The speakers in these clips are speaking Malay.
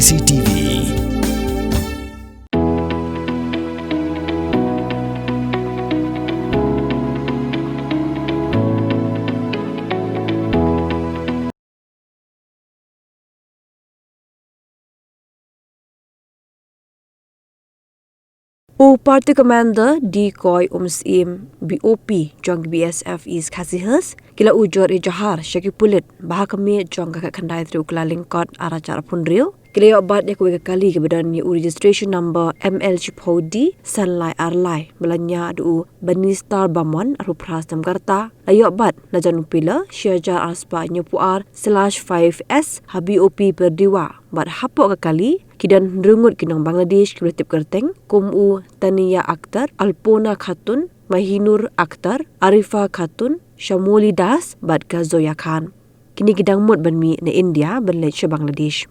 CCTV. Party Commander Decoy Umsim BOP Jong BSF is Kasihas kila ujor jahar syaki pulit bahakami jong kakak kandai tri ukla lingkot arah cara punril kila obat ya kuwe kali kebedan ni registration number ML Chipodi Sanlai Arlai belanya adu Banistar Bamon aru pras Namkarta layo obat na janupila syajar aspa nyopuar /5S HBOP perdiwa bat hapok kali kidan rungut kinong Bangladesh kreatif kerteng kumu Tania Akhtar Alpona Khatun Mahinur Akhtar Arifa Khatun Shamoli Das bat ka Zoya Khan kini kidang mut banmi na India banlej sa Bangladesh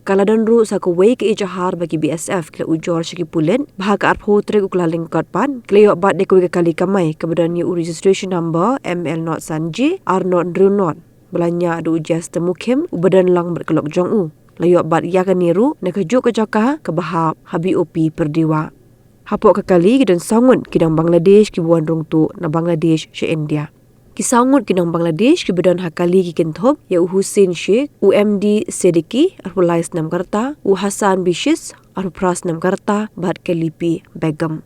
kaladan ru sa kuwei ke ijahar bagi BSF kila ujor syaki pulen bahag arpho trek ukla lingkot pan kila bat de kuwe kali kamai kebedan ni registration number ML not Sanji R not Runot belanya adu ujas temukim ubadan lang berkelok jong u layo bat ya kaniru na kejuk ke jaka ke bahab habi opi perdiwa hapok kekali kidan sangun kidang Bangladesh ki buan rong tu na Bangladesh se India ki sangut kidang Bangladesh ki bedan hakali ki kinthop ya Hussein Sheikh UMD Sediki arpulais Namkarta u Hasan Bishis arpras Namkarta bat kelipi Begum